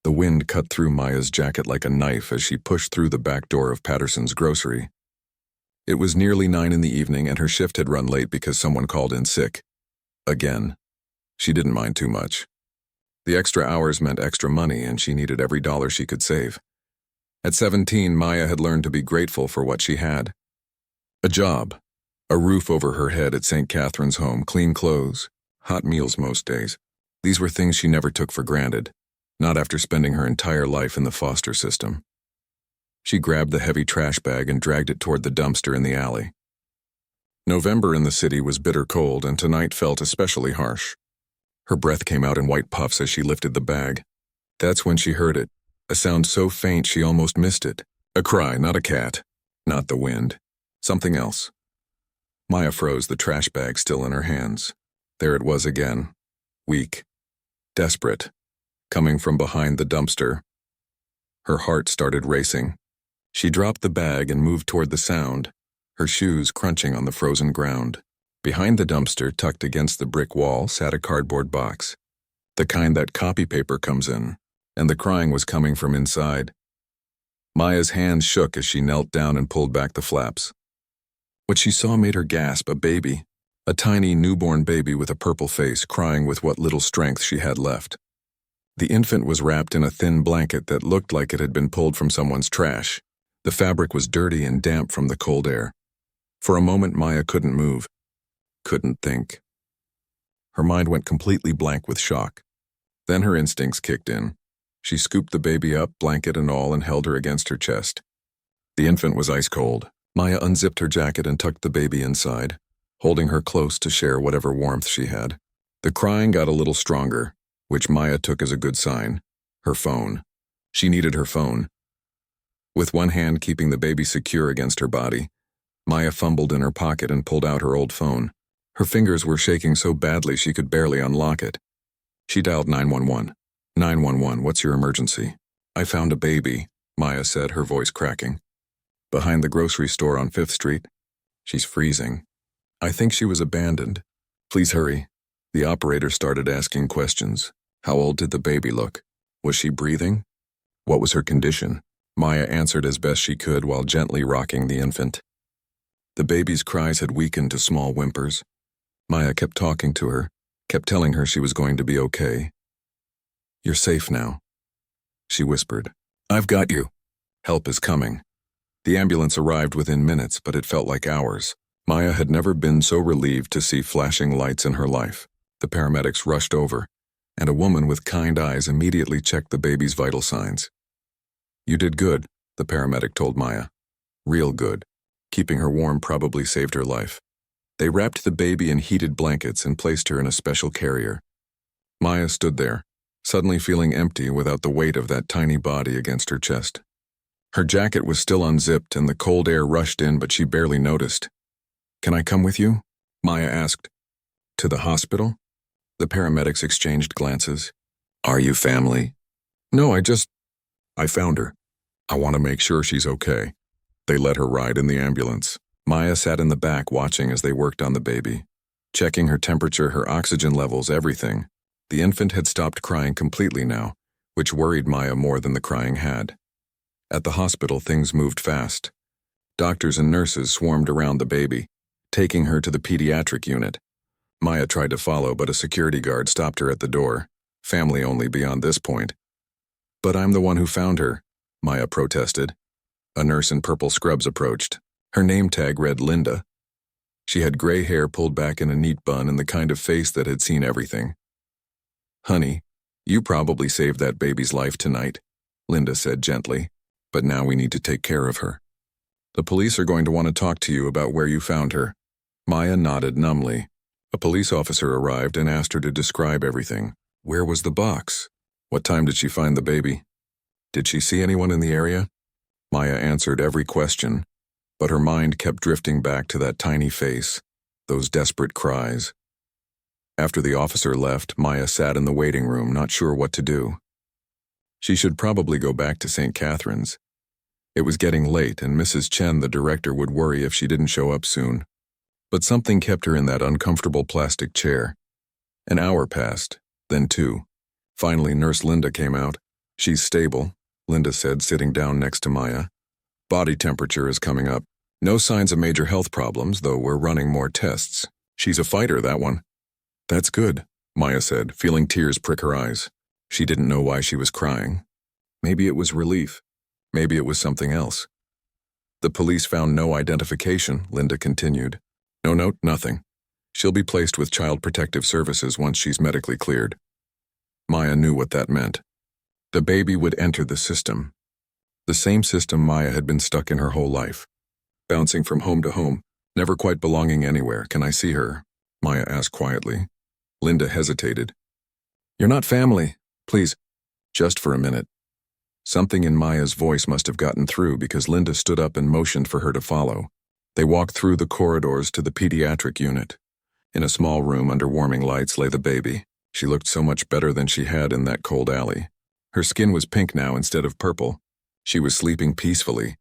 The wind cut through Maya's jacket like a knife as she pushed through the back door of Patterson's grocery. It was nearly 9 in the evening and her shift had run late because someone called in sick. Again. She didn't mind too much. The extra hours meant extra money and she needed every dollar she could save. At 17, Maya had learned to be grateful for what she had. A job, a roof over her head at St. Catherine's home, clean clothes, hot meals most days. These were things she never took for granted, not after spending her entire life in the foster system. She grabbed the heavy trash bag and dragged it toward the dumpster in the alley. November in the city was bitter cold and tonight felt especially harsh. Her breath came out in white puffs as she lifted the bag. That's when she heard it, a sound so faint she almost missed it. A cry, not a cat, not the wind, something else. Maya froze, the trash bag still in her hands. There it was again, weak, desperate, coming from behind the dumpster. Her heart started racing. She dropped the bag and moved toward the sound, her shoes crunching on the frozen ground. Behind the dumpster, tucked against the brick wall, sat a cardboard box, the kind that copy paper comes in, and the crying was coming from inside. Maya's hands shook as she knelt down and pulled back the flaps. What she saw made her gasp, a baby, a tiny newborn baby with a purple face, crying with what little strength she had left. The infant was wrapped in a thin blanket that looked like it had been pulled from someone's trash. The fabric was dirty and damp from the cold air. For a moment, Maya couldn't move, couldn't think. Her mind went completely blank with shock. Then her instincts kicked in. She scooped the baby up, blanket and all, and held her against her chest. The infant was ice cold. Maya unzipped her jacket and tucked the baby inside, holding her close to share whatever warmth she had. The crying got a little stronger, which Maya took as a good sign. Her phone. She needed her phone. With one hand keeping the baby secure against her body, Maya fumbled in her pocket and pulled out her old phone. Her fingers were shaking so badly she could barely unlock it. She dialed 911. 911, what's your emergency? I found a baby, Maya said, her voice cracking. Behind the grocery store on 5th Street. She's freezing. I think she was abandoned. Please hurry. The operator started asking questions. How old did the baby look? Was she breathing? What was her condition? Maya answered as best she could while gently rocking the infant. The baby's cries had weakened to small whimpers. Maya kept talking to her, kept telling her she was going to be okay. You're safe now, she whispered. I've got you. Help is coming. The ambulance arrived within minutes, but it felt like hours. Maya had never been so relieved to see flashing lights in her life. The paramedics rushed over, and a woman with kind eyes immediately checked the baby's vital signs. You did good, the paramedic told Maya. Real good. Keeping her warm probably saved her life. They wrapped the baby in heated blankets and placed her in a special carrier. Maya stood there, suddenly feeling empty without the weight of that tiny body against her chest. Her jacket was still unzipped and the cold air rushed in, but she barely noticed. Can I come with you? Maya asked. To the hospital? The paramedics exchanged glances. Are you family? No, I found her. I want to make sure she's okay. They let her ride in the ambulance. Maya sat in the back watching as they worked on the baby, checking her temperature, her oxygen levels, everything. The infant had stopped crying completely now, which worried Maya more than the crying had. At the hospital, things moved fast. Doctors and nurses swarmed around the baby, taking her to the pediatric unit. Maya tried to follow, but a security guard stopped her at the door. Family only beyond this point. But I'm the one who found her, Maya protested. A nurse in purple scrubs approached. Her name tag read Linda. She had gray hair pulled back in a neat bun and the kind of face that had seen everything. Honey, you probably saved that baby's life tonight, Linda said gently, but now we need to take care of her. The police are going to want to talk to you about where you found her. Maya nodded numbly. A police officer arrived and asked her to describe everything. Where was the box? What time did she find the baby? Did she see anyone in the area? Maya answered every question, but her mind kept drifting back to that tiny face, those desperate cries. After the officer left, Maya sat in the waiting room, not sure what to do. She should probably go back to St. Catherine's. It was getting late, and Mrs. Chen, the director, would worry if she didn't show up soon. But something kept her in that uncomfortable plastic chair. An hour passed, then 2. Finally, Nurse Linda came out. She's stable, Linda said, sitting down next to Maya. Body temperature is coming up. No signs of major health problems, though we're running more tests. She's a fighter, that one. That's good, Maya said, feeling tears prick her eyes. She didn't know why she was crying. Maybe it was relief. Maybe it was something else. The police found no identification, Linda continued. No note, nothing. She'll be placed with Child Protective Services once she's medically cleared. Maya knew what that meant. The baby would enter the system. The same system Maya had been stuck in her whole life. Bouncing from home to home, never quite belonging anywhere. Can I see her? Maya asked quietly. Linda hesitated. You're not family. Please, just for a minute. Something in Maya's voice must have gotten through because Linda stood up and motioned for her to follow. They walked through the corridors to the pediatric unit. In a small room under warming lights lay the baby. She looked so much better than she had in that cold alley. Her skin was pink now instead of purple. She was sleeping peacefully.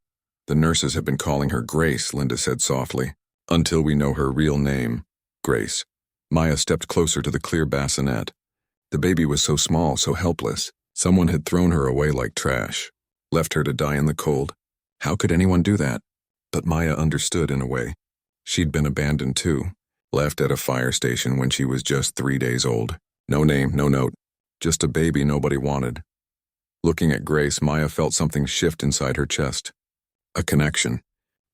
The nurses have been calling her Grace, Linda said softly, until we know her real name. Grace. Maya stepped closer to the clear bassinet. The baby was so small, so helpless. Someone had thrown her away like trash, left her to die in the cold. How could anyone do that? But Maya understood in a way. She'd been abandoned too, left at a fire station when she was just 3 days old. No name, no note, just a baby nobody wanted. Looking at Grace, Maya felt something shift inside her chest. A connection.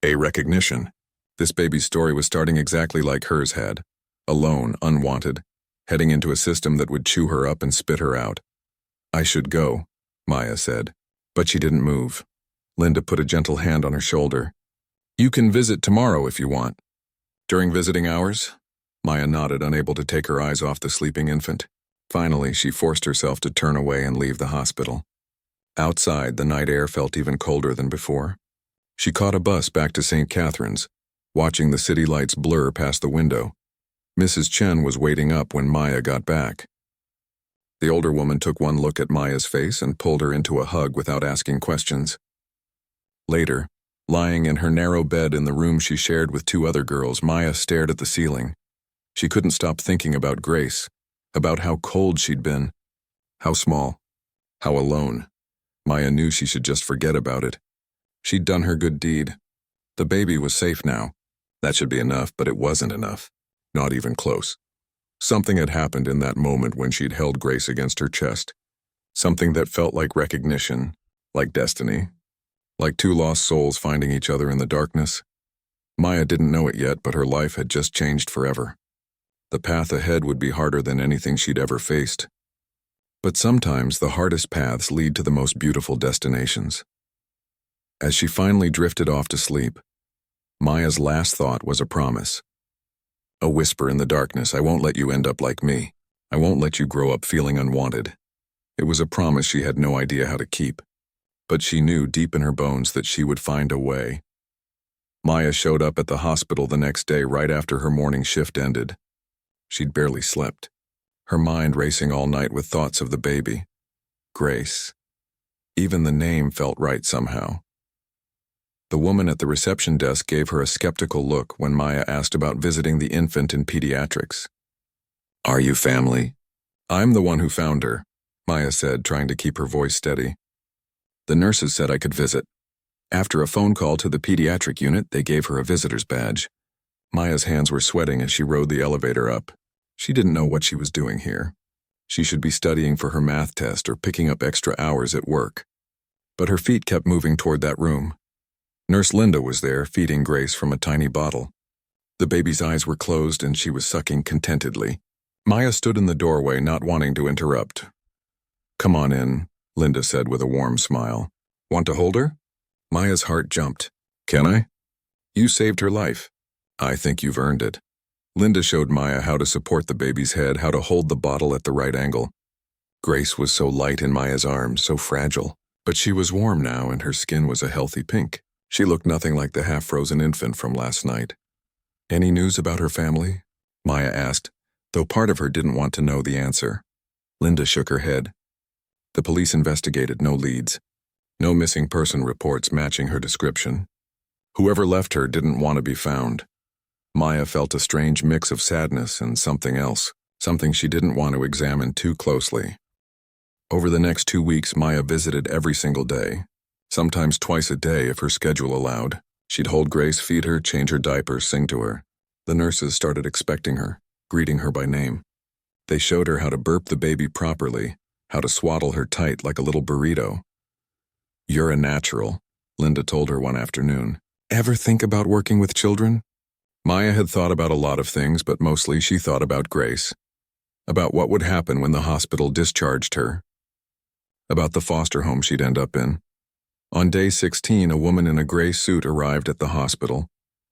A recognition. This baby's story was starting exactly like hers had. Alone, unwanted, heading into a system that would chew her up and spit her out. I should go, Maya said, but she didn't move. Linda put a gentle hand on her shoulder. You can visit tomorrow if you want. During visiting hours? Maya nodded, unable to take her eyes off the sleeping infant. Finally, she forced herself to turn away and leave the hospital. Outside, the night air felt even colder than before. She caught a bus back to St. Catharines, watching the city lights blur past the window. Mrs. Chen was waiting up when Maya got back. The older woman took one look at Maya's face and pulled her into a hug without asking questions. Later, lying in her narrow bed in the room she shared with 2 other girls, Maya stared at the ceiling. She couldn't stop thinking about Grace, about how cold she'd been, how small, how alone. Maya knew she should just forget about it. She'd done her good deed. The baby was safe now. That should be enough, but it wasn't enough. Not even close. Something had happened in that moment when she'd held Grace against her chest. Something that felt like recognition, like destiny, like 2 lost souls finding each other in the darkness. Maya didn't know it yet, but her life had just changed forever. The path ahead would be harder than anything she'd ever faced. But sometimes the hardest paths lead to the most beautiful destinations. As she finally drifted off to sleep, Maya's last thought was a promise. A whisper in the darkness, I won't let you end up like me. I won't let you grow up feeling unwanted. It was a promise she had no idea how to keep. But she knew deep in her bones that she would find a way. Maya showed up at the hospital the next day right after her morning shift ended. She'd barely slept, her mind racing all night with thoughts of the baby. Grace. Even the name felt right somehow. The woman at the reception desk gave her a skeptical look when Maya asked about visiting the infant in pediatrics. Are you family? I'm the one who found her, Maya said, trying to keep her voice steady. The nurses said I could visit. After a phone call to the pediatric unit, they gave her a visitor's badge. Maya's hands were sweating as she rode the elevator up. She didn't know what she was doing here. She should be studying for her math test or picking up extra hours at work. But her feet kept moving toward that room. Nurse Linda was there, feeding Grace from a tiny bottle. The baby's eyes were closed and she was sucking contentedly. Maya stood in the doorway, not wanting to interrupt. Come on in, Linda said with a warm smile. Want to hold her? Maya's heart jumped. Can I? You saved her life. I think you've earned it. Linda showed Maya how to support the baby's head, how to hold the bottle at the right angle. Grace was so light in Maya's arms, so fragile. But she was warm now and her skin was a healthy pink. She looked nothing like the half-frozen infant from last night. Any news about her family? Maya asked, though part of her didn't want to know the answer. Linda shook her head. The police investigated, no leads. No missing person reports matching her description. Whoever left her didn't want to be found. Maya felt a strange mix of sadness and something else, something she didn't want to examine too closely. Over the next 2 weeks, Maya visited every single day, sometimes twice a day if her schedule allowed. She'd hold Grace, feed her, change her diapers, sing to her. The nurses started expecting her, greeting her by name. They showed her how to burp the baby properly, how to swaddle her tight like a little burrito. "You're a natural," Linda told her one afternoon. "Ever think about working with children?" Maya had thought about a lot of things, but mostly she thought about Grace. About what would happen when the hospital discharged her. About the foster home she'd end up in. On day 16, a woman in a gray suit arrived at the hospital.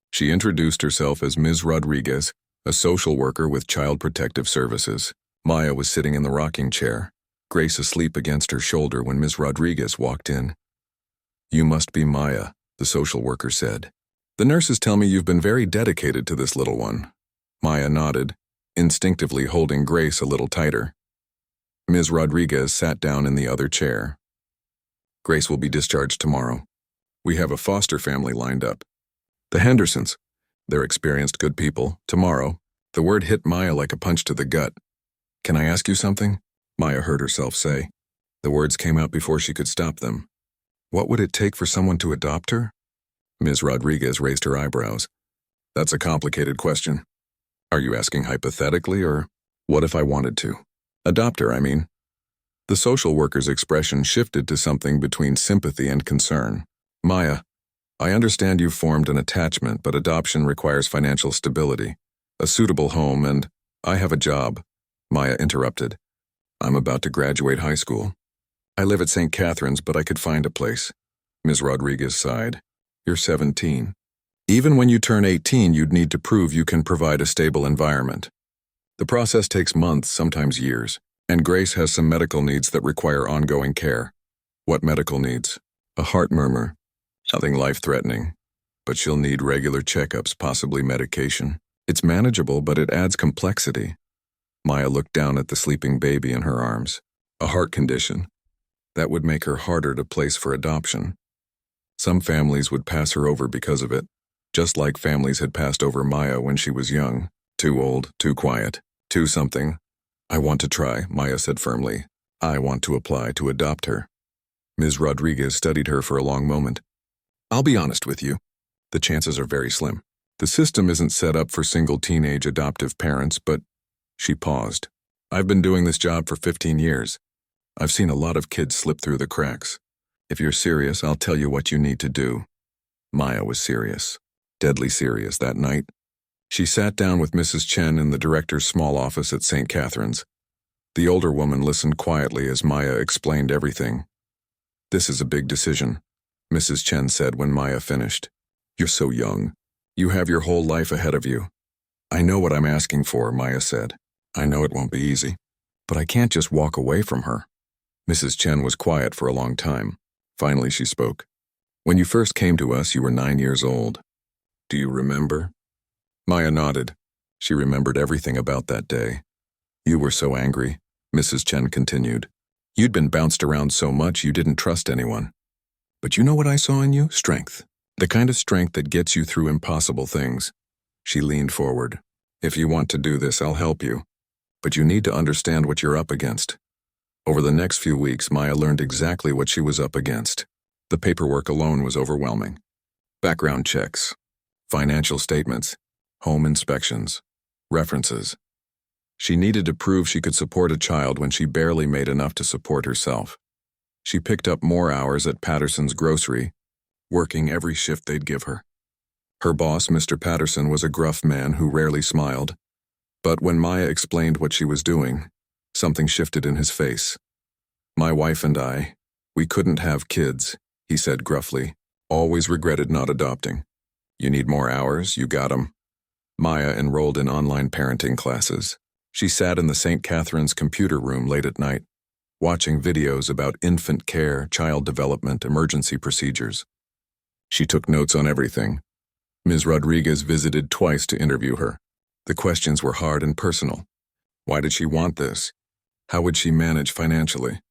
She introduced herself as Ms. Rodriguez, a social worker with Child Protective Services. Maya was sitting in the rocking chair, Grace asleep against her shoulder when Ms. Rodriguez walked in. "You must be Maya," the social worker said. "The nurses tell me you've been very dedicated to this little one." Maya nodded, instinctively holding Grace a little tighter. Ms. Rodriguez sat down in the other chair. "Grace will be discharged tomorrow. We have a foster family lined up. The Hendersons. They're experienced, good people. Tomorrow." The word hit Maya like a punch to the gut. "Can I ask you something?" Maya heard herself say. The words came out before she could stop them. "What would it take for someone to adopt her?" Ms. Rodriguez raised her eyebrows. "That's a complicated question. Are you asking hypothetically, or what if I wanted to? Adopt her, I mean." The social worker's expression shifted to something between sympathy and concern. "Maya, I understand you've formed an attachment, but adoption requires financial stability, a suitable home, and I have a job." Maya interrupted. "I'm about to graduate high school. I live at St. Catherine's, but I could find a place." Ms. Rodriguez sighed. "You're 17. Even when you turn 18, you'd need to prove you can provide a stable environment. The process takes months, sometimes years, and Grace has some medical needs that require ongoing care." "What medical needs?" A heart murmur. "Nothing life-threatening, but she'll need regular checkups, possibly medication. It's manageable, but it adds complexity." Maya looked down at the sleeping baby in her arms. "A heart condition. That would make her harder to place for adoption. Some families would pass her over because of it, just like families had passed over Maya when she was young. Too old, too quiet, too something. "I want to try," Maya said firmly. "I want to apply to adopt her." Ms. Rodriguez studied her for a long moment. "I'll be honest with you. The chances are very slim. The system isn't set up for single teenage adoptive parents, but..." She paused. "I've been doing this job for 15 years. I've seen a lot of kids slip through the cracks. If you're serious, I'll tell you what you need to do." Maya was serious. Deadly serious that night. She sat down with Mrs. Chen in the director's small office at St. Catherine's. The older woman listened quietly as Maya explained everything. "This is a big decision," Mrs. Chen said when Maya finished. "You're so young. You have your whole life ahead of you." "I know what I'm asking for," Maya said. "I know it won't be easy, but I can't just walk away from her." Mrs. Chen was quiet for a long time. Finally, she spoke. "When you first came to us, you were 9 years old. Do you remember?" Maya nodded. She remembered everything about that day. "You were so angry," Mrs. Chen continued. "You'd been bounced around so much you didn't trust anyone. But you know what I saw in you? Strength. The kind of strength that gets you through impossible things." She leaned forward. "If you want to do this, I'll help you. But you need to understand what you're up against." Over the next few weeks, Maya learned exactly what she was up against. The paperwork alone was overwhelming. Background checks, financial statements, home inspections, references. She needed to prove she could support a child when she barely made enough to support herself. She picked up more hours at Patterson's grocery, working every shift they'd give her. Her boss, Mr. Patterson, was a gruff man who rarely smiled. But when Maya explained what she was doing, something shifted in his face. "My wife and we couldn't have kids," he said gruffly. "Always regretted not adopting. You need more hours, you got 'em." Maya enrolled in online parenting classes. She sat in the St. Catherine's computer room late at night, watching videos about infant care, child development, emergency procedures. She took notes on everything. Ms. Rodriguez visited twice to interview her. The questions were hard and personal. Why did she want this? How would she manage financially?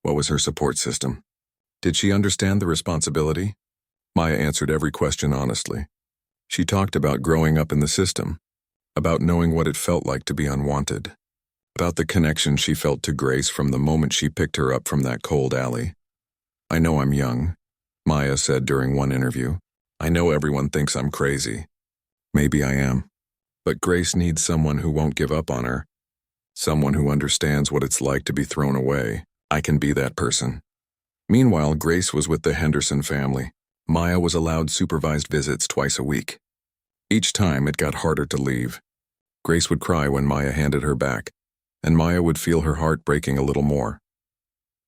What was her support system? Did she understand the responsibility? Maya answered every question honestly. She talked about growing up in the system, about knowing what it felt like to be unwanted, about the connection she felt to Grace from the moment she picked her up from that cold alley. "I know I'm young," Maya said during one interview. "I know everyone thinks I'm crazy. Maybe I am. But Grace needs someone who won't give up on her. Someone who understands what it's like to be thrown away. I can be that person." Meanwhile, Grace was with the Henderson family. Maya was allowed supervised visits twice a week. Each time, it got harder to leave. Grace would cry when Maya handed her back, and Maya would feel her heart breaking a little more.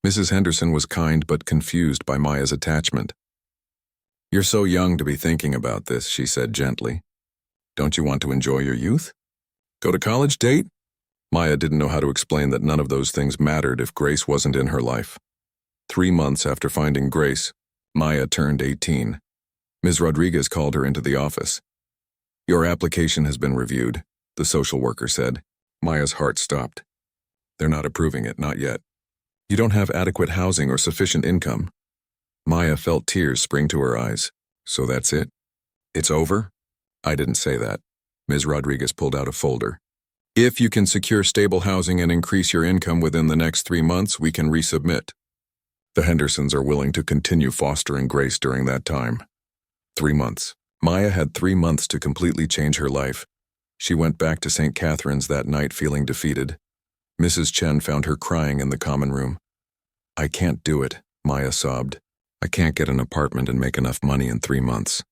Mrs. Henderson was kind but confused by Maya's attachment. "You're so young to be thinking about this," she said gently. "Don't you want to enjoy your youth? Go to college, date?" Maya didn't know how to explain that none of those things mattered if Grace wasn't in her life. 3 months after finding Grace, Maya turned 18. Ms. Rodriguez called her into the office. "Your application has been reviewed," the social worker said. Maya's heart stopped. "They're not approving it, not yet. You don't have adequate housing or sufficient income." Maya felt tears spring to her eyes. "So that's it? It's over?" "I didn't say that." Ms. Rodriguez pulled out a folder. "If you can secure stable housing and increase your income within the next 3 months, we can resubmit. The Hendersons are willing to continue fostering Grace during that time." 3 months. Maya had 3 months to completely change her life. She went back to St. Catherine's that night feeling defeated. Mrs. Chen found her crying in the common room. "I can't do it," Maya sobbed. "I can't get an apartment and make enough money in 3 months."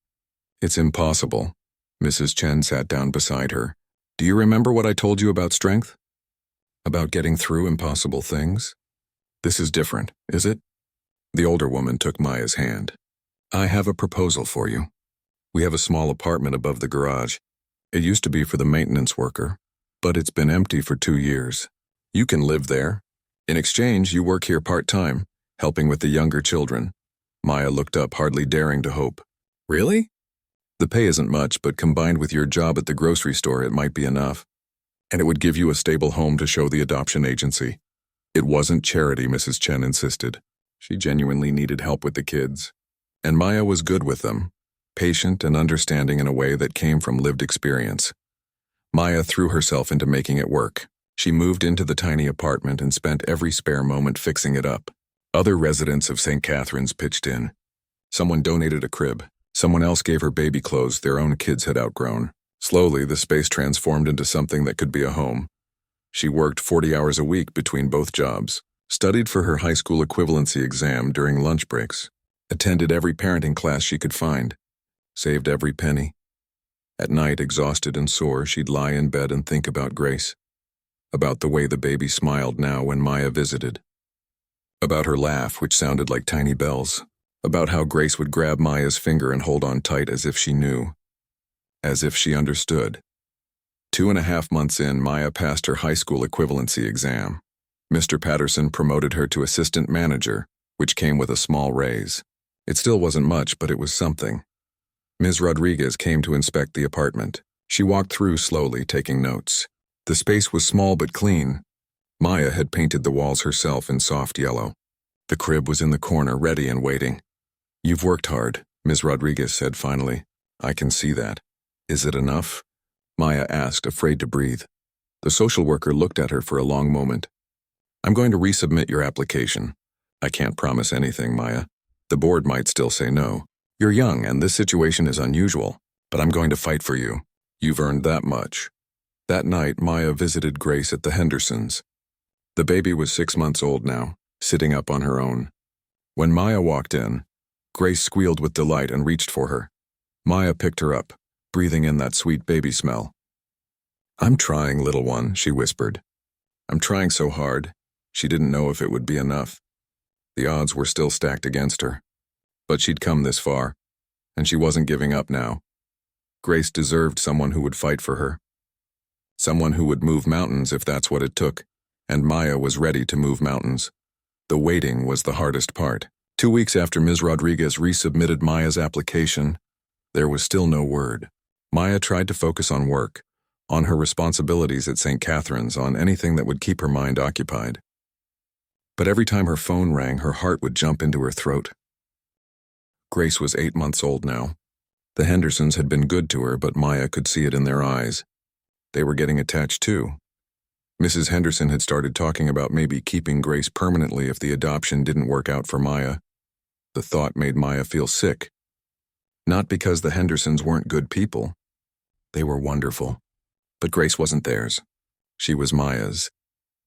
"It's impossible." Mrs. Chen sat down beside her. "Do you remember what I told you about strength? About getting through impossible things? This is different, is it?" The older woman took Maya's hand. "I have a proposal for you. We have a small apartment above the garage. It used to be for the maintenance worker, but it's been empty for 2 years. You can live there. In exchange, you work here part-time, helping with the younger children." Maya looked up, hardly daring to hope. "Really?" "The pay isn't much, but combined with your job at the grocery store, it might be enough. And it would give you a stable home to show the adoption agency." It wasn't charity, Mrs. Chen insisted. She genuinely needed help with the kids. And Maya was good with them, patient and understanding in a way that came from lived experience. Maya threw herself into making it work. She moved into the tiny apartment and spent every spare moment fixing it up. Other residents of St. Catherine's pitched in. Someone donated a crib. Someone else gave her baby clothes their own kids had outgrown. Slowly, the space transformed into something that could be a home. She worked 40 hours a week between both jobs, studied for her high school equivalency exam during lunch breaks, attended every parenting class she could find, saved every penny. At night, exhausted and sore, she'd lie in bed and think about Grace, about the way the baby smiled now when Maya visited, about her laugh, which sounded like tiny bells, about how Grace would grab Maya's finger and hold on tight as if she knew, as if she understood. 2.5 months in, Maya passed her high school equivalency exam. Mr. Patterson promoted her to assistant manager, which came with a small raise. It still wasn't much, but it was something. Ms. Rodriguez came to inspect the apartment. She walked through slowly, taking notes. The space was small but clean. Maya had painted the walls herself in soft yellow. The crib was in the corner, ready and waiting. "You've worked hard," Ms. Rodriguez said finally. "I can see that. Is it enough?" Maya asked, afraid to breathe. The social worker looked at her for a long moment. "I'm going to resubmit your application. I can't promise anything, Maya. The board might still say no. You're young and this situation is unusual, but I'm going to fight for you. You've earned that much." That night, Maya visited Grace at the Hendersons. The baby was 6 months old now, sitting up on her own. When Maya walked in, Grace squealed with delight and reached for her. Maya picked her up, breathing in that sweet baby smell. "I'm trying, little one," she whispered. "I'm trying so hard." She didn't know if it would be enough. The odds were still stacked against her. But she'd come this far, and she wasn't giving up now. Grace deserved someone who would fight for her. Someone who would move mountains if that's what it took, and Maya was ready to move mountains. The waiting was the hardest part. 2 weeks after Ms. Rodriguez resubmitted Maya's application, there was still no word. Maya tried to focus on work, on her responsibilities at St. Catherine's, on anything that would keep her mind occupied. But every time her phone rang, her heart would jump into her throat. Grace was 8 months old now. The Hendersons had been good to her, but Maya could see it in their eyes. They were getting attached too. Mrs. Henderson had started talking about maybe keeping Grace permanently if the adoption didn't work out for Maya. The thought made Maya feel sick. Not because the Hendersons weren't good people. They were wonderful. But Grace wasn't theirs. She was Maya's.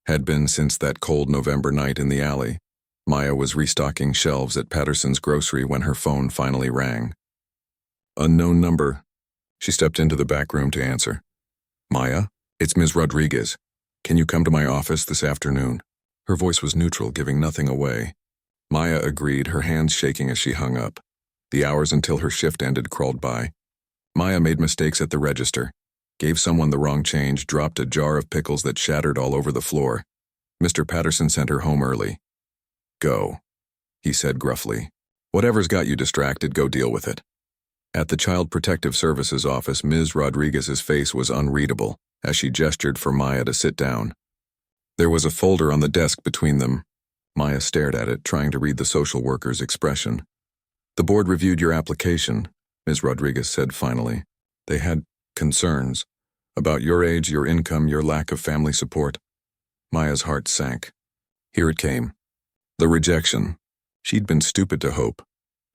Had been since that cold November night in the alley. Maya was restocking shelves at Patterson's grocery when her phone finally rang. Unknown number. She stepped into the back room to answer. Maya, it's Ms. Rodriguez. Can you come to my office this afternoon? Her voice was neutral, giving nothing away. Maya agreed, her hands shaking as she hung up. The hours until her shift ended crawled by. Maya made mistakes at the register, gave someone the wrong change, dropped a jar of pickles that shattered all over the floor. Mr. Patterson sent her home early. Go, he said gruffly. Whatever's got you distracted, go deal with it. At the Child Protective Services office, Ms. Rodriguez's face was unreadable as she gestured for Maya to sit down. There was a folder on the desk between them. Maya stared at it, trying to read the social worker's expression. The board reviewed your application, Ms. Rodriguez said finally. They had concerns about your age, your income, your lack of family support. Maya's heart sank. Here it came. The rejection. She'd been stupid to hope.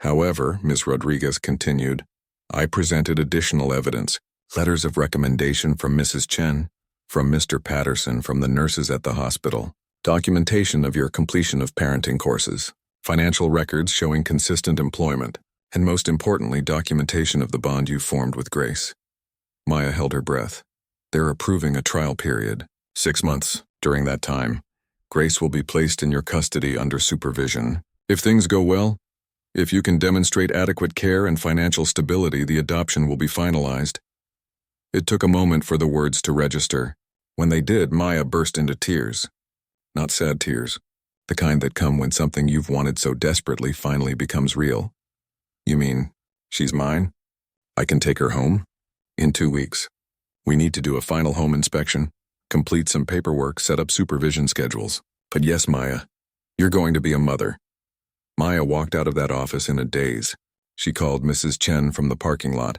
However, Ms. Rodriguez continued, I presented additional evidence, letters of recommendation from Mrs. Chen, from Mr. Patterson, from the nurses at the hospital, documentation of your completion of parenting courses, financial records showing consistent employment, and most importantly, documentation of the bond you formed with Grace. Maya held her breath. They're approving a trial period, 6 months. During that time, Grace will be placed in your custody under supervision. If things go well, if you can demonstrate adequate care and financial stability, the adoption will be finalized. It took a moment for the words to register. When they did, Maya burst into tears. Not sad tears, the kind that come when something you've wanted so desperately finally becomes real. You mean, she's mine? I can take her home? In 2 weeks. We need to do a final home inspection, complete some paperwork, set up supervision schedules. But yes, Maya, you're going to be a mother. Maya walked out of that office in a daze. She called Mrs. Chen from the parking lot,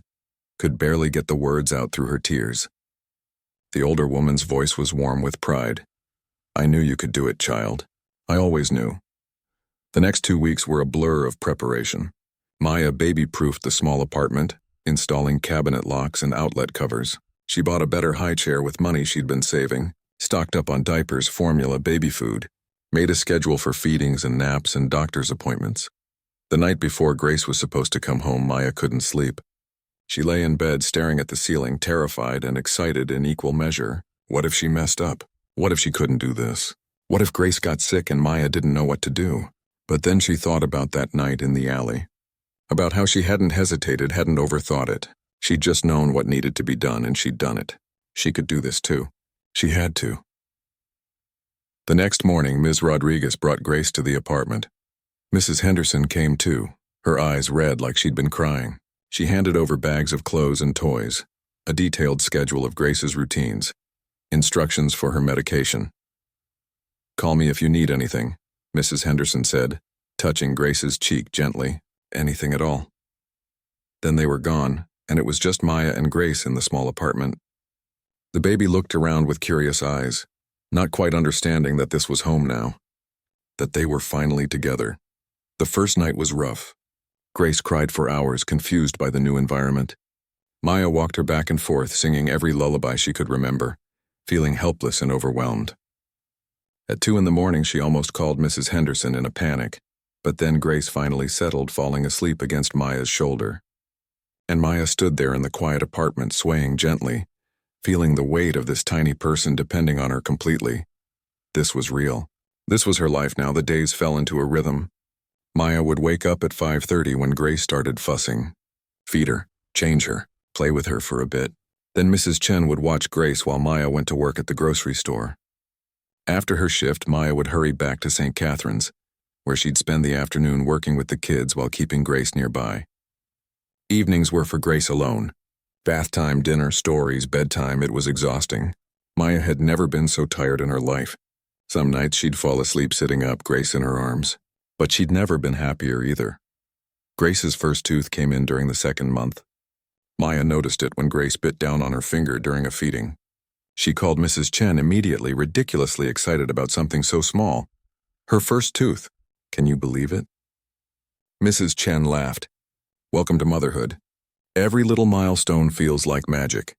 could barely get the words out through her tears. The older woman's voice was warm with pride. I knew you could do it, child. I always knew. The next 2 weeks were a blur of preparation. Maya baby-proofed the small apartment, installing cabinet locks and outlet covers. She bought a better high chair with money she'd been saving, stocked up on diapers, formula, baby food, made a schedule for feedings and naps and doctor's appointments. The night before Grace was supposed to come home, Maya couldn't sleep. She lay in bed staring at the ceiling, terrified and excited in equal measure. What if she messed up? What if she couldn't do this? What if Grace got sick and Maya didn't know what to do? But then she thought about that night in the alley. About how she hadn't hesitated, hadn't overthought it. She'd just known what needed to be done and she'd done it. She could do this too. She had to. The next morning, Ms. Rodriguez brought Grace to the apartment. Mrs. Henderson came too, her eyes red like she'd been crying. She handed over bags of clothes and toys, a detailed schedule of Grace's routines, instructions for her medication. Call me if you need anything, Mrs. Henderson said, touching Grace's cheek gently. Anything at all. Then they were gone, and it was just Maya and Grace in the small apartment. The baby looked around with curious eyes, not quite understanding that this was home now, that they were finally together. The first night was rough. Grace cried for hours, confused by the new environment. Maya walked her back and forth, singing every lullaby she could remember, feeling helpless and overwhelmed. At 2 a.m, she almost called Mrs. Henderson in a panic, but then Grace finally settled, falling asleep against Maya's shoulder. And Maya stood there in the quiet apartment, swaying gently, feeling the weight of this tiny person depending on her completely. This was real. This was her life now. The days fell into a rhythm. Maya would wake up at 5:30 when Grace started fussing. Feed her, change her, play with her for a bit. Then Mrs. Chen would watch Grace while Maya went to work at the grocery store. After her shift, Maya would hurry back to St. Catherine's, where she'd spend the afternoon working with the kids while keeping Grace nearby. Evenings were for Grace alone. Bath time, dinner, stories, bedtime, it was exhausting. Maya had never been so tired in her life. Some nights she'd fall asleep sitting up, Grace in her arms. But she'd never been happier either. Grace's first tooth came in during the 2nd month. Maya noticed it when Grace bit down on her finger during a feeding. She called Mrs. Chen immediately, ridiculously excited about something so small. Her first tooth. Can you believe it? Mrs. Chen laughed. Welcome to motherhood. Every little milestone feels like magic.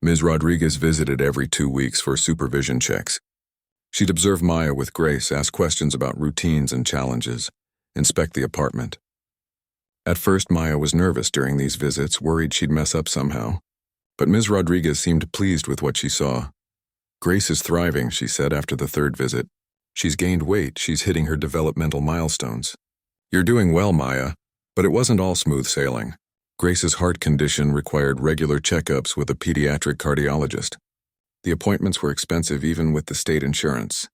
Ms. Rodriguez visited every 2 weeks for supervision checks. She'd observe Maya with grace, ask questions about routines and challenges, inspect the apartment. At first, Maya was nervous during these visits, worried she'd mess up somehow. But Ms. Rodriguez seemed pleased with what she saw. Grace is thriving, she said after the 3rd visit. She's gained weight, she's hitting her developmental milestones. You're doing well, Maya, but it wasn't all smooth sailing. Grace's heart condition required regular checkups with a pediatric cardiologist. The appointments were expensive even with the state insurance.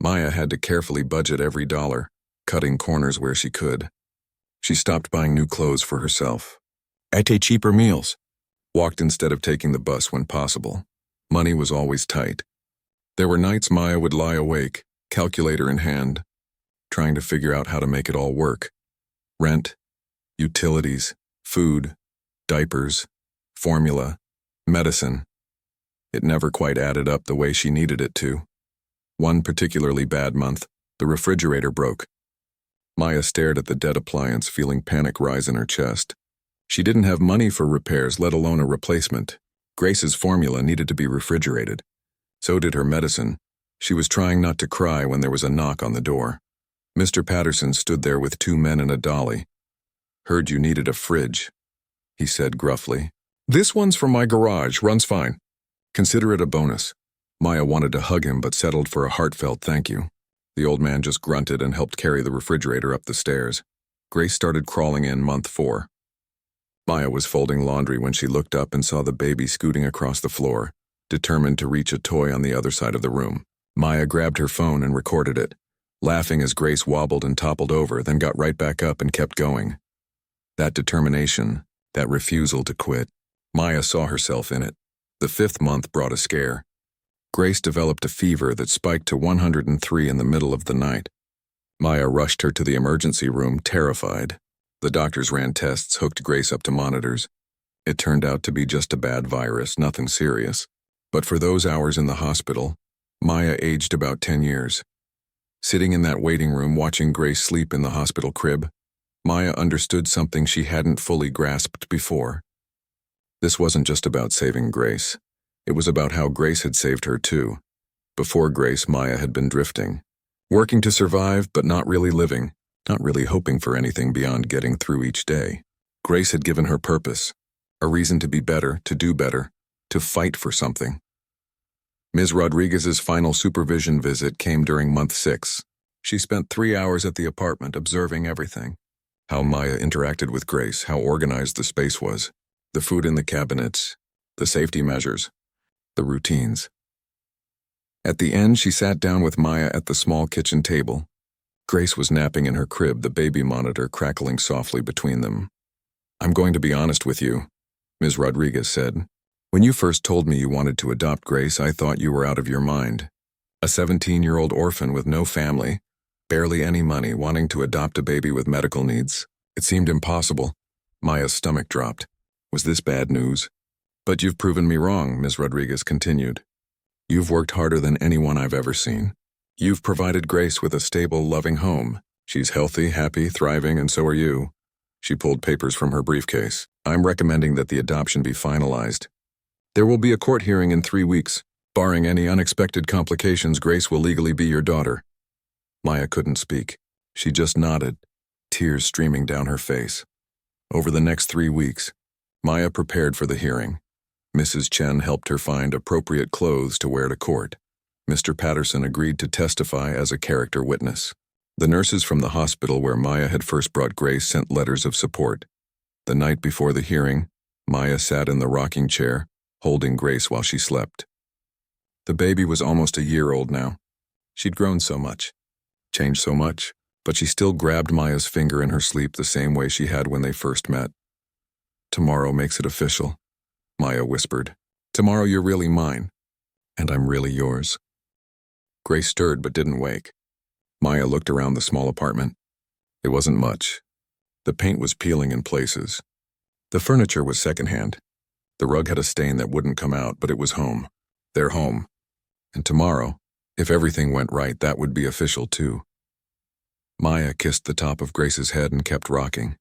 Maya had to carefully budget every dollar, cutting corners where she could. She stopped buying new clothes for herself. Ate cheaper meals. Walked instead of taking the bus when possible. Money was always tight. There were nights Maya would lie awake, calculator in hand, trying to figure out how to make it all work. Rent, utilities, food, diapers, formula, medicine. It never quite added up the way she needed it to. One particularly bad month, the refrigerator broke. Maya stared at the dead appliance, feeling panic rise in her chest. She didn't have money for repairs, let alone a replacement. Grace's formula needed to be refrigerated. So did her medicine. She was trying not to cry when there was a knock on the door. Mr. Patterson stood there with 2 men and a dolly. Heard you needed a fridge, he said gruffly. This one's from my garage, runs fine. Consider it a bonus. Maya wanted to hug him but settled for a heartfelt thank you. The old man just grunted and helped carry the refrigerator up the stairs. Grace started crawling in month 4. Maya was folding laundry when she looked up and saw the baby scooting across the floor, determined to reach a toy on the other side of the room. Maya grabbed her phone and recorded it, laughing as Grace wobbled and toppled over, then got right back up and kept going. That determination, that refusal to quit, Maya saw herself in it. The 5th month brought a scare. Grace developed a fever that spiked to 103 in the middle of the night. Maya rushed her to the emergency room, terrified. The doctors ran tests, hooked Grace up to monitors. It turned out to be just a bad virus, nothing serious. But for those hours in the hospital, Maya aged about 10 years. Sitting in that waiting room watching Grace sleep in the hospital crib, Maya understood something she hadn't fully grasped before. This wasn't just about saving Grace. It was about how Grace had saved her too. Before Grace, Maya had been drifting, working to survive but not really living, not really hoping for anything beyond getting through each day. Grace had given her purpose, a reason to be better, to do better, to fight for something. Ms. Rodriguez's final supervision visit came during month 6. She spent 3 hours at the apartment observing everything. How Maya interacted with Grace, how organized the space was, the food in the cabinets, the safety measures, the routines. At the end, she sat down with Maya at the small kitchen table. Grace was napping in her crib, the baby monitor crackling softly between them. I'm going to be honest with you, Ms. Rodriguez said. When you first told me you wanted to adopt Grace, I thought you were out of your mind. A 17-year-old orphan with no family, barely any money, wanting to adopt a baby with medical needs. It seemed impossible. Maya's stomach dropped. Was this bad news? But you've proven me wrong, Ms. Rodriguez continued. You've worked harder than anyone I've ever seen. You've provided Grace with a stable, loving home. She's healthy, happy, thriving, and so are you. She pulled papers from her briefcase. I'm recommending that the adoption be finalized. There will be a court hearing in 3 weeks. Barring any unexpected complications, Grace will legally be your daughter. Maya couldn't speak. She just nodded, tears streaming down her face. Over the next 3 weeks, Maya prepared for the hearing. Mrs. Chen helped her find appropriate clothes to wear to court. Mr. Patterson agreed to testify as a character witness. The nurses from the hospital where Maya had first brought Grace sent letters of support. The night before the hearing, Maya sat in the rocking chair, holding Grace while she slept. The baby was almost a year old now. She'd grown so much, changed so much, but she still grabbed Maya's finger in her sleep the same way she had when they first met. Tomorrow makes it official, Maya whispered. Tomorrow you're really mine, and I'm really yours. Grace stirred but didn't wake. Maya looked around the small apartment. It wasn't much. The paint was peeling in places. The furniture was secondhand. The rug had a stain that wouldn't come out, but it was home. They're home. And tomorrow, if everything went right, that would be official too. Maya kissed the top of Grace's head and kept rocking.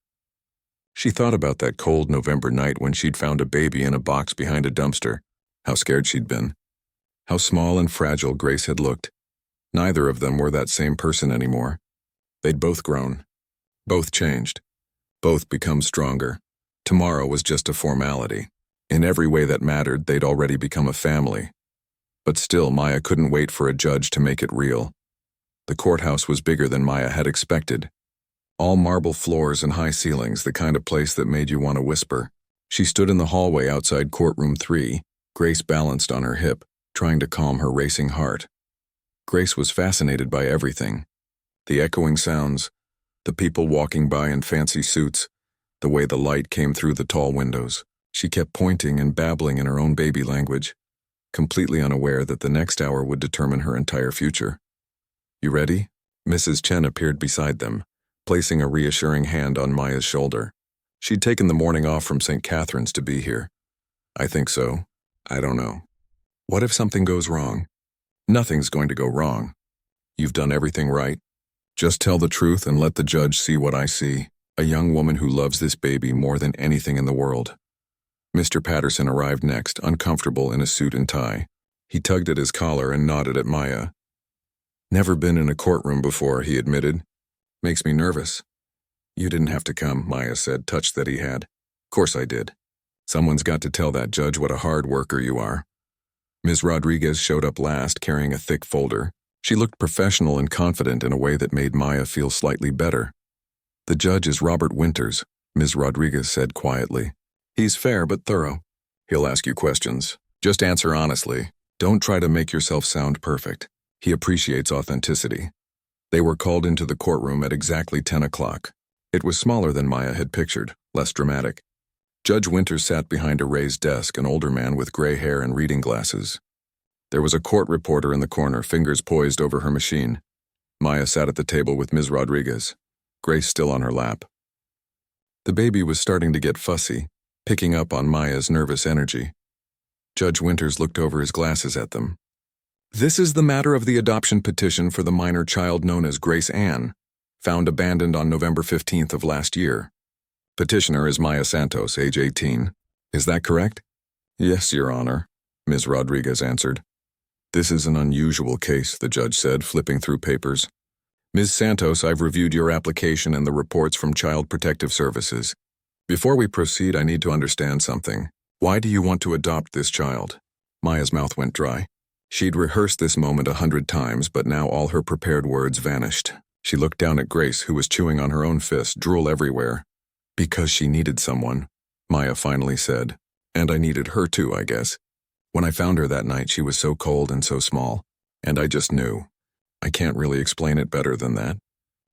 She thought about that cold November night when she'd found a baby in a box behind a dumpster, how scared she'd been, how small and fragile Grace had looked. Neither of them were that same person anymore. They'd both grown, both changed, both become stronger. Tomorrow was just a formality. In every way that mattered, they'd already become a family. But still, Maya couldn't wait for a judge to make it real. The courthouse was bigger than Maya had expected. All marble floors and high ceilings, the kind of place that made you want to whisper. She stood in the hallway outside courtroom 3, Grace balanced on her hip, trying to calm her racing heart. Grace was fascinated by everything. The echoing sounds, the people walking by in fancy suits, the way the light came through the tall windows. She kept pointing and babbling in her own baby language, completely unaware that the next hour would determine her entire future. "You ready?" Mrs. Chen appeared beside them, placing a reassuring hand on Maya's shoulder. She'd taken the morning off from St. Catherine's to be here. "I think so. I don't know. What if something goes wrong?" "Nothing's going to go wrong. You've done everything right. Just tell the truth and let the judge see what I see. A young woman who loves this baby more than anything in the world." Mr. Patterson arrived next, uncomfortable in a suit and tie. He tugged at his collar and nodded at Maya. "Never been in a courtroom before," he admitted. "Makes me nervous." "You didn't have to come," Maya said, touched that he had. "Course I did. Someone's got to tell that judge what a hard worker you are." Ms. Rodriguez showed up last, carrying a thick folder. She looked professional and confident in a way that made Maya feel slightly better. "The judge is Robert Winters," Ms. Rodriguez said quietly. "He's fair but thorough. He'll ask you questions. Just answer honestly. Don't try to make yourself sound perfect. He appreciates authenticity." They were called into the courtroom at exactly 10 o'clock. It was smaller than Maya had pictured, less dramatic. Judge Winters sat behind a raised desk, an older man with gray hair and reading glasses. There was a court reporter in the corner, fingers poised over her machine. Maya sat at the table with Ms. Rodriguez, Grace still on her lap. The baby was starting to get fussy, picking up on Maya's nervous energy. Judge Winters looked over his glasses at them. "This is the matter of the adoption petition for the minor child known as Grace Ann, found abandoned on November 15th of last year. Petitioner is Maya Santos, age 18. Is that correct?" "Yes, Your Honor," Ms. Rodriguez answered. "This is an unusual case," the judge said, flipping through papers. "Ms. Santos, I've reviewed your application and the reports from Child Protective Services. Before we proceed, I need to understand something. Why do you want to adopt this child?" Maya's mouth went dry. She'd rehearsed this moment 100 times, but now all her prepared words vanished. She looked down at Grace, who was chewing on her own fist, drool everywhere. "Because she needed someone," Maya finally said. "And I needed her too, I guess. When I found her that night, she was so cold and so small. And I just knew. I can't really explain it better than that.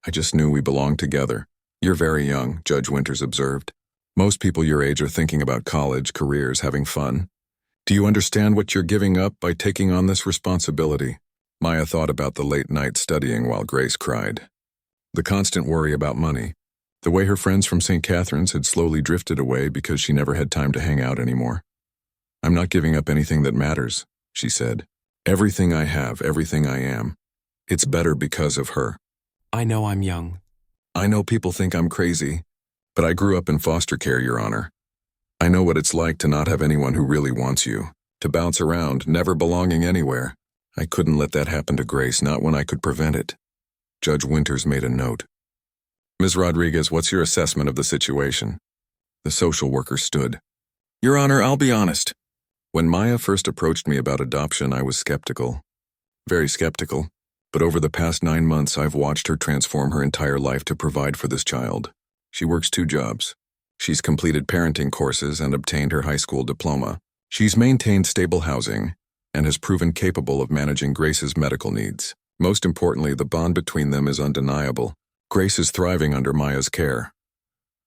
I just knew we belonged together." "You're very young," Judge Winters observed. "Most people your age are thinking about college, careers, having fun. Do you understand what you're giving up by taking on this responsibility?" Maya thought about the late night studying while Grace cried. The constant worry about money. The way her friends from St. Catherine's had slowly drifted away because she never had time to hang out anymore. "I'm not giving up anything that matters," she said. "Everything I have, everything I am. It's better because of her." "I know I'm young." "I know people think I'm crazy, but I grew up in foster care, Your Honor. I know what it's like to not have anyone who really wants you, to bounce around, never belonging anywhere. I couldn't let that happen to Grace, not when I could prevent it." Judge Winters made a note. "Ms. Rodriguez, what's your assessment of the situation?" The social worker stood. "Your Honor, I'll be honest. When Maya first approached me about adoption, I was skeptical. Very skeptical. But over the past 9 months, I've watched her transform her entire life to provide for this child. She works 2 jobs. She's completed parenting courses and obtained her high school diploma. She's maintained stable housing and has proven capable of managing Grace's medical needs. Most importantly, the bond between them is undeniable. Grace is thriving under Maya's care."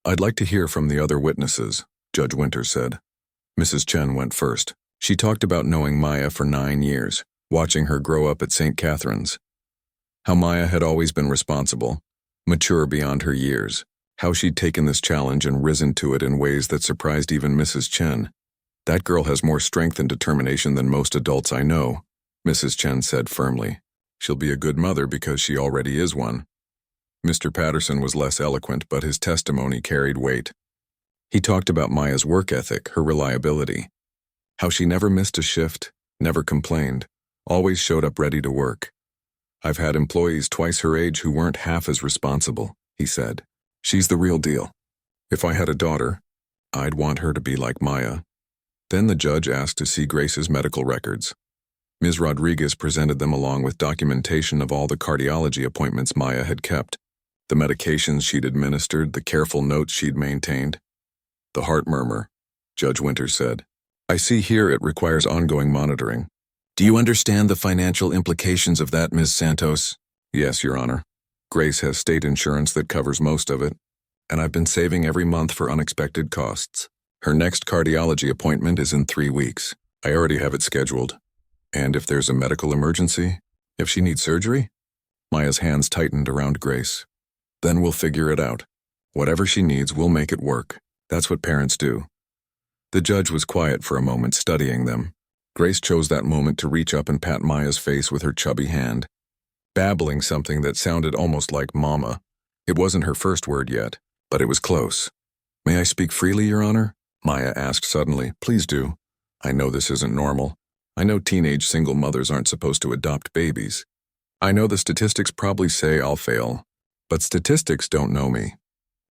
"I'd like to hear from the other witnesses," Judge Winters said. Mrs. Chen went first. She talked about knowing Maya for 9 years, watching her grow up at St. Catherine's. How Maya had always been responsible, mature beyond her years. How she'd taken this challenge and risen to it in ways that surprised even Mrs. Chen. That girl has more strength and determination than most adults I know, Mrs. Chen said firmly. She'll be a good mother because she already is one. Mr. Patterson was less eloquent, but his testimony carried weight. He talked about Maya's work ethic, her reliability, how she never missed a shift, never complained, always showed up ready to work. I've had employees twice her age who weren't half as responsible, he said. She's the real deal. If I had a daughter, I'd want her to be like Maya. Then the judge asked to see Grace's medical records. Ms. Rodriguez presented them along with documentation of all the cardiology appointments Maya had kept, the medications she'd administered, the careful notes she'd maintained. The heart murmur, Judge Winters said. I see here it requires ongoing monitoring. Do you understand the financial implications of that, Ms. Santos? Yes, Your Honor. Grace has state insurance that covers most of it, and I've been saving every month for unexpected costs. Her next cardiology appointment is in 3 weeks. I already have it scheduled. And if there's a medical emergency, if she needs surgery? Maya's hands tightened around Grace. Then we'll figure it out. Whatever she needs, we'll make it work. That's what parents do. The judge was quiet for a moment, studying them. Grace chose that moment to reach up and pat Maya's face with her chubby hand, babbling something that sounded almost like mama. It wasn't her first word yet, but it was close. May I speak freely, Your Honor? Maya asked suddenly. Please do. I know this isn't normal. I know teenage single mothers aren't supposed to adopt babies. I know the statistics probably say I'll fail, but statistics don't know me,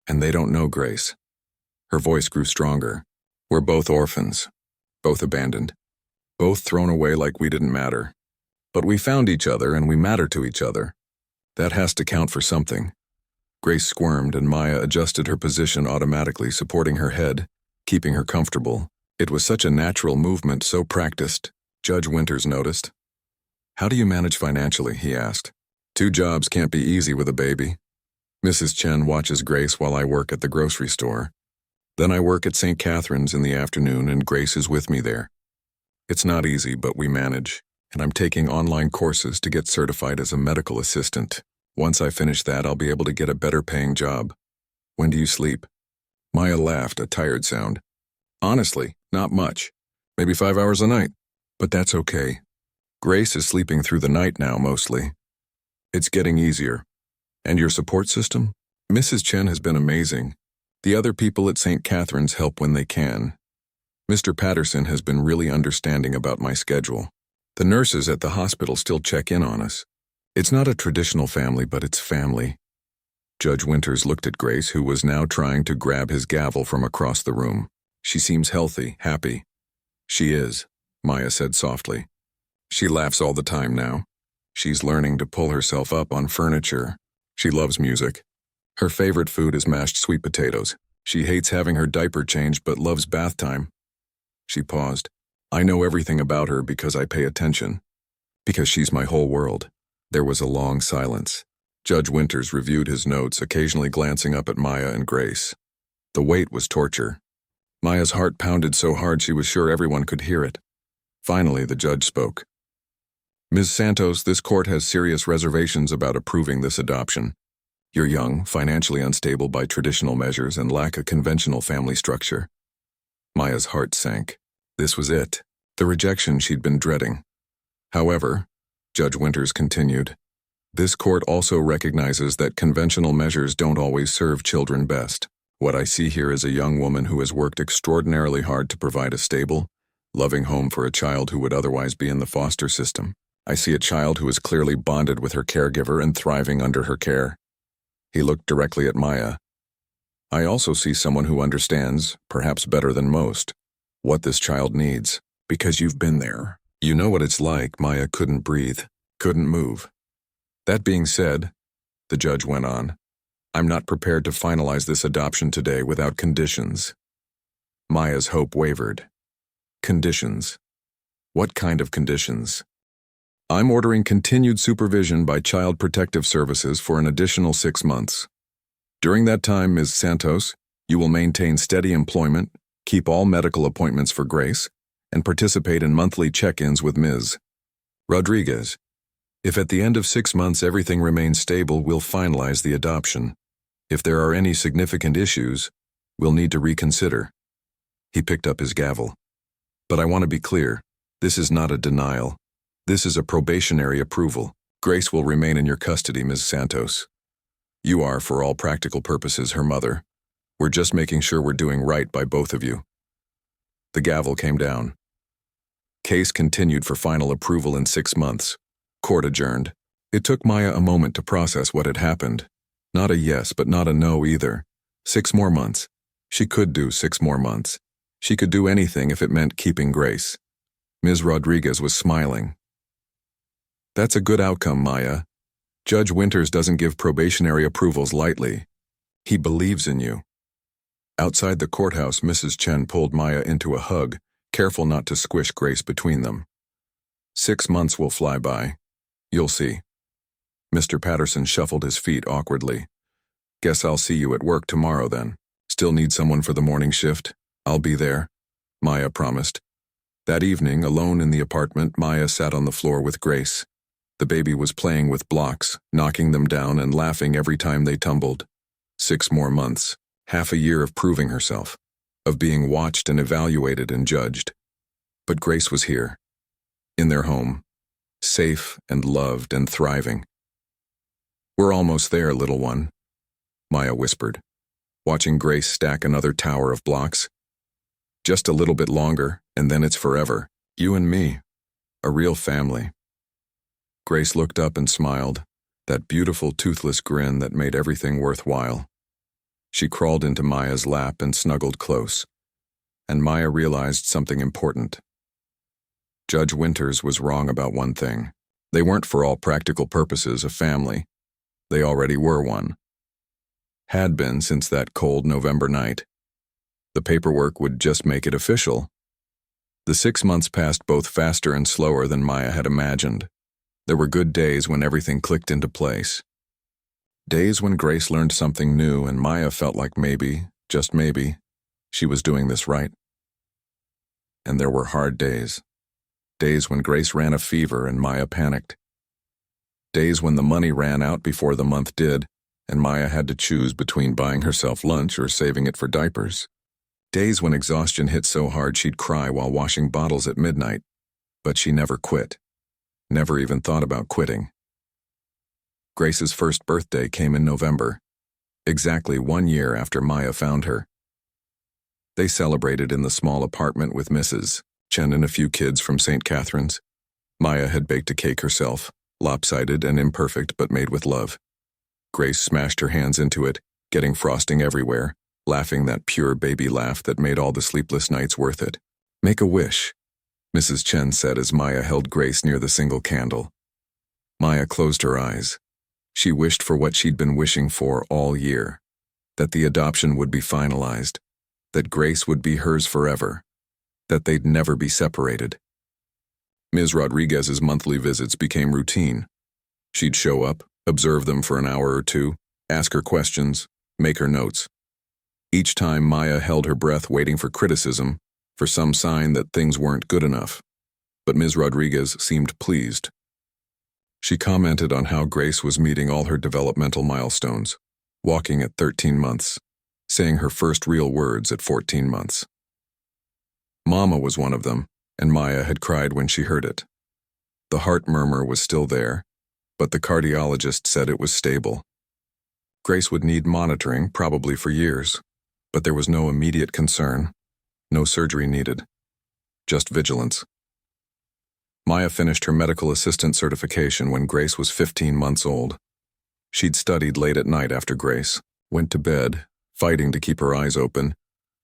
and they don't know Grace. Her voice grew stronger. We're both orphans, both abandoned, both thrown away like we didn't matter. But we found each other and we matter to each other. That has to count for something. Grace squirmed and Maya adjusted her position automatically, supporting her head, keeping her comfortable. It was such a natural movement, so practiced, Judge Winters noticed. How do you manage financially, he asked. 2 jobs can't be easy with a baby. Mrs. Chen watches Grace while I work at the grocery store. Then I work at St. Catherine's in the afternoon and Grace is with me there. It's not easy, but we manage, and I'm taking online courses to get certified as a medical assistant. Once I finish that, I'll be able to get a better paying job. When do you sleep? Maya laughed, a tired sound. Honestly, not much. Maybe 5 hours a night. But that's okay. Grace is sleeping through the night now, mostly. It's getting easier. And your support system? Mrs. Chen has been amazing. The other people at St. Catherine's help when they can. Mr. Patterson has been really understanding about my schedule. The nurses at the hospital still check in on us. It's not a traditional family, but it's family. Judge Winters looked at Grace, who was now trying to grab his gavel from across the room. She seems healthy, happy. She is, Maya said softly. She laughs all the time now. She's learning to pull herself up on furniture. She loves music. Her favorite food is mashed sweet potatoes. She hates having her diaper changed but loves bath time. She paused. I know everything about her because I pay attention. Because she's my whole world. There was a long silence. Judge Winters reviewed his notes, occasionally glancing up at Maya and Grace. The wait was torture. Maya's heart pounded so hard she was sure everyone could hear it. Finally, the judge spoke. Ms. Santos, this court has serious reservations about approving this adoption. You're young, financially unstable by traditional measures, and lack a conventional family structure. Maya's heart sank. This was it, the rejection she'd been dreading. However, Judge Winters continued, this court also recognizes that conventional measures don't always serve children best. What I see here is a young woman who has worked extraordinarily hard to provide a stable, loving home for a child who would otherwise be in the foster system. I see a child who is clearly bonded with her caregiver and thriving under her care. He looked directly at Maya. I also see someone who understands, perhaps better than most, what this child needs, because you've been there. You know what it's like. Maya couldn't breathe, couldn't move. That being said, the judge went on, I'm not prepared to finalize this adoption today without conditions. Maya's hope wavered. Conditions? What kind of conditions? I'm ordering continued supervision by Child Protective Services for an additional 6 months. During that time, Ms. Santos, you will maintain steady employment, keep all medical appointments for Grace, and participate in monthly check-ins with Ms. Rodriguez. If at the end of 6 months everything remains stable, we'll finalize the adoption. If there are any significant issues, we'll need to reconsider. He picked up his gavel. But I want to be clear. This is not a denial. This is a probationary approval. Grace will remain in your custody, Ms. Santos. You are, for all practical purposes, her mother. We're just making sure we're doing right by both of you. The gavel came down. Case continued for final approval in 6 months. Court adjourned. It took Maya a moment to process what had happened. Not a yes, but not a no either. 6 more months. She could do 6 more months. She could do anything if it meant keeping Grace. Ms. Rodriguez was smiling. That's a good outcome, Maya. Judge Winters doesn't give probationary approvals lightly. He believes in you. Outside the courthouse, Mrs. Chen pulled Maya into a hug, careful not to squish Grace between them. 6 months will fly by. You'll see. Mr. Patterson shuffled his feet awkwardly. Guess I'll see you at work tomorrow then. Still need someone for the morning shift? I'll be there, Maya promised. That evening, alone in the apartment, Maya sat on the floor with Grace. The baby was playing with blocks, knocking them down and laughing every time they tumbled. 6 more months, half a year of proving herself, of being watched and evaluated and judged. But Grace was here, in their home, safe and loved and thriving. We're almost there, little one, Maya whispered, watching Grace stack another tower of blocks. Just a little bit longer, and then it's forever. You and me, a real family. Grace looked up and smiled, that beautiful toothless grin that made everything worthwhile. She crawled into Maya's lap and snuggled close, and Maya realized something important. Judge Winters was wrong about one thing. They weren't, for all practical purposes, a family. They already were one. Had been since that cold November night. The paperwork would just make it official. The 6 months passed both faster and slower than Maya had imagined. There were good days when everything clicked into place. Days when Grace learned something new and Maya felt like maybe, just maybe, she was doing this right. And there were hard days. Days when Grace ran a fever and Maya panicked. Days when the money ran out before the month did, and Maya had to choose between buying herself lunch or saving it for diapers. Days when exhaustion hit so hard she'd cry while washing bottles at midnight. But she never quit. Never even thought about quitting. Grace's first birthday came in November, exactly 1 year after Maya found her. They celebrated in the small apartment with Mrs. Chen and a few kids from St. Catherine's. Maya had baked a cake herself, lopsided and imperfect but made with love. Grace smashed her hands into it, getting frosting everywhere, laughing that pure baby laugh that made all the sleepless nights worth it. Make a wish, Mrs. Chen said as Maya held Grace near the single candle. Maya closed her eyes. She wished for what she'd been wishing for all year, that the adoption would be finalized, that Grace would be hers forever, that they'd never be separated. Ms. Rodriguez's monthly visits became routine. She'd show up, observe them for an hour or two, ask her questions, make her notes. Each time Maya held her breath waiting for criticism, for some sign that things weren't good enough. But Ms. Rodriguez seemed pleased. She commented on how Grace was meeting all her developmental milestones, walking at 13 months, saying her first real words at 14 months. Mama was one of them, and Maya had cried when she heard it. The heart murmur was still there, but the cardiologist said it was stable. Grace would need monitoring, probably for years, but there was no immediate concern, no surgery needed, just vigilance. Maya finished her medical assistant certification when Grace was 15 months old. She'd studied late at night after Grace, went to bed, fighting to keep her eyes open,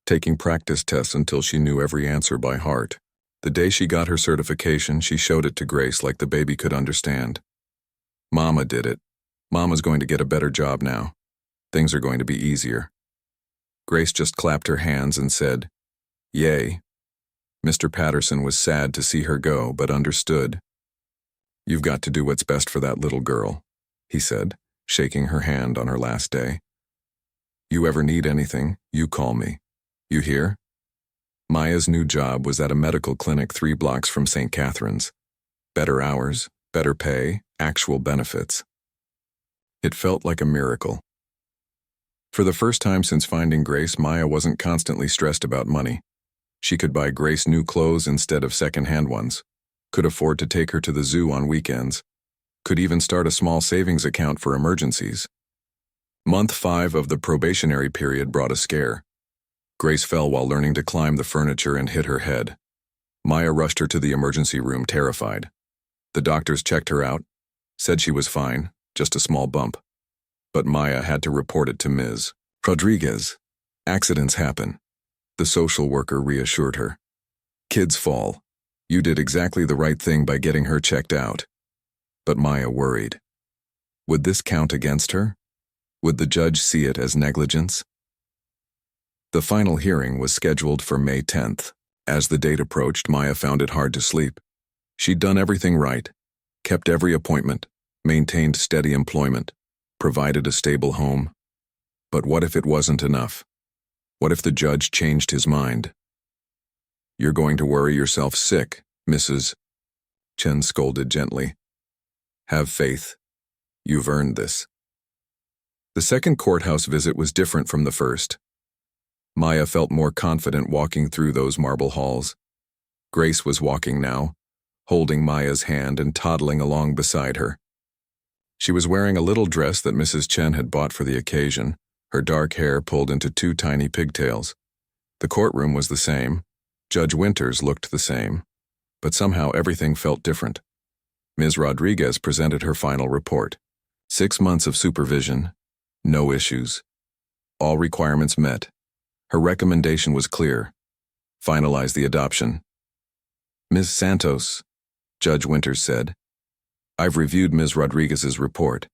taking practice tests until she knew every answer by heart. The day she got her certification, she showed it to Grace like the baby could understand. Mama did it. Mama's going to get a better job now. Things are going to be easier. Grace just clapped her hands and said, "Yay." Mr. Patterson was sad to see her go, but understood. "You've got to do what's best for that little girl," he said, shaking her hand on her last day. "You ever need anything, you call me. You hear?" Maya's new job was at a medical clinic 3 blocks from St. Catherine's. Better hours, better pay, actual benefits. It felt like a miracle. For the first time since finding Grace, Maya wasn't constantly stressed about money. She could buy Grace new clothes instead of second-hand ones, could afford to take her to the zoo on weekends, could even start a small savings account for emergencies. Month 5 of the probationary period brought a scare. Grace fell while learning to climb the furniture and hit her head. Maya rushed her to the emergency room, terrified. The doctors checked her out, said she was fine, just a small bump. But Maya had to report it to Ms. Rodriguez. Accidents happen. The social worker reassured her. Kids fall. You did exactly the right thing by getting her checked out. But Maya worried. Would this count against her? Would the judge see it as negligence? The final hearing was scheduled for May 10th. As the date approached, Maya found it hard to sleep. She'd done everything right, kept every appointment, maintained steady employment, provided a stable home. But what if it wasn't enough? What if the judge changed his mind? You're going to worry yourself sick, Mrs. Chen scolded gently. Have faith. You've earned this. The second courthouse visit was different from the first. Maya felt more confident walking through those marble halls. Grace was walking now, holding Maya's hand and toddling along beside her. She was wearing a little dress that Mrs. Chen had bought for the occasion, her dark hair pulled into 2 tiny pigtails. The courtroom was the same. Judge Winters looked the same. But somehow everything felt different. Ms. Rodriguez presented her final report. 6 months of supervision, no issues. All requirements met. Her recommendation was clear. Finalize the adoption. Ms. Santos, Judge Winters said, I've reviewed Ms. Rodriguez's report.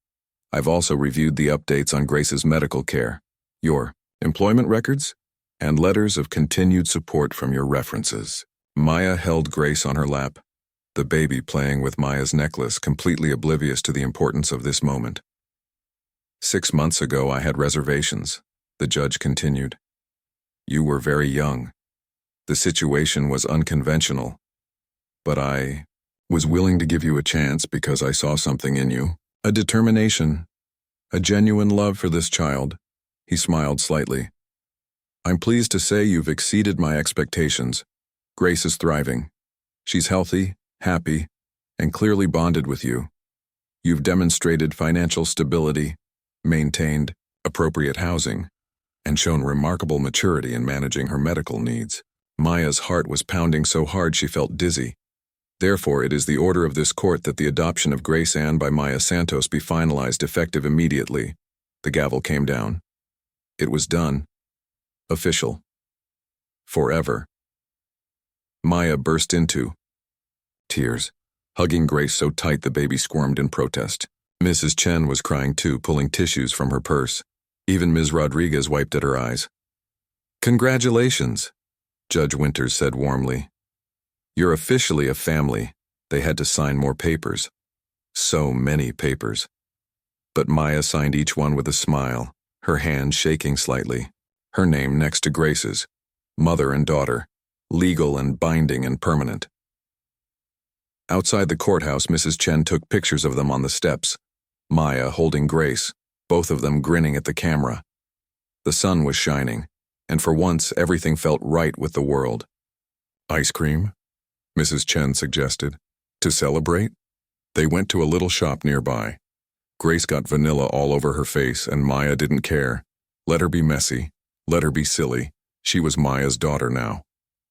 I've also reviewed the updates on Grace's medical care, your employment records, and letters of continued support from your references. Maya held Grace on her lap, the baby playing with Maya's necklace, completely oblivious to the importance of this moment. 6 months ago, I had reservations, the judge continued. You were very young. The situation was unconventional. But I was willing to give you a chance because I saw something in you. A determination, a genuine love for this child. He smiled slightly. I'm pleased to say you've exceeded my expectations. Grace is thriving. She's healthy, happy, and clearly bonded with you. You've demonstrated financial stability, maintained appropriate housing, and shown remarkable maturity in managing her medical needs. Maya's heart was pounding so hard she felt dizzy. Therefore, it is the order of this court that the adoption of Grace Ann by Maya Santos be finalized effective immediately. The gavel came down. It was done. Official. Forever. Maya burst into tears, hugging Grace so tight the baby squirmed in protest. Mrs. Chen was crying too, pulling tissues from her purse. Even Ms. Rodriguez wiped at her eyes. Congratulations, Judge Winters said warmly. You're officially a family. They had to sign more papers. So many papers. But Maya signed each one with a smile, her hand shaking slightly. Her name next to Grace's. Mother and daughter. Legal and binding and permanent. Outside the courthouse, Mrs. Chen took pictures of them on the steps. Maya holding Grace, both of them grinning at the camera. The sun was shining, and for once everything felt right with the world. Ice cream? Mrs. Chen suggested. To celebrate? They went to a little shop nearby. Grace got vanilla all over her face, and Maya didn't care. Let her be messy. Let her be silly. She was Maya's daughter now.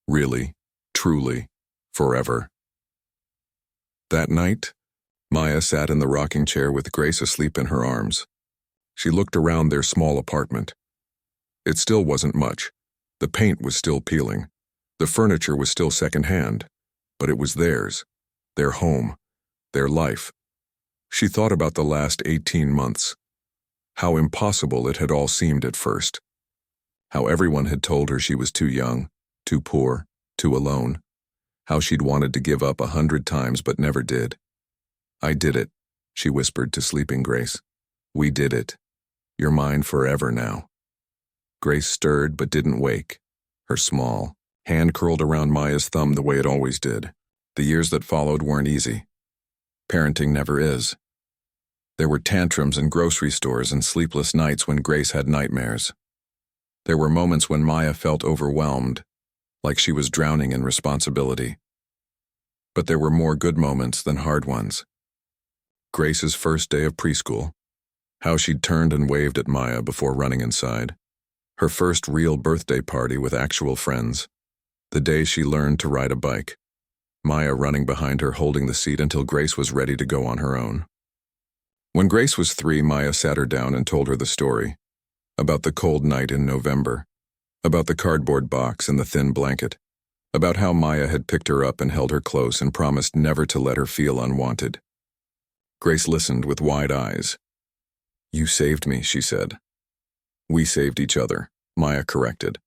Really, truly, forever. That night, Maya sat in the rocking chair with Grace asleep in her arms. She looked around their small apartment. It still wasn't much. The paint was still peeling. The furniture was still secondhand. But it was theirs, their home, their life. She thought about the last 18 months. How impossible it had all seemed at first. How everyone had told her she was too young, too poor, too alone. How she'd wanted to give up 100 times but never did. I did it, she whispered to sleeping Grace. We did it. You're mine forever now. Grace stirred but didn't wake. Her small hand curled around Maya's thumb the way it always did. The years that followed weren't easy. Parenting never is. There were tantrums in grocery stores and sleepless nights when Grace had nightmares. There were moments when Maya felt overwhelmed, like she was drowning in responsibility. But there were more good moments than hard ones. Grace's first day of preschool, how she'd turned and waved at Maya before running inside. Her first real birthday party with actual friends. The day she learned to ride a bike. Maya running behind her holding the seat until Grace was ready to go on her own. When Grace was 3, Maya sat her down and told her the story. About the cold night in November. About the cardboard box and the thin blanket. About how Maya had picked her up and held her close and promised never to let her feel unwanted. Grace listened with wide eyes. "You saved me," she said. "We saved each other," Maya corrected.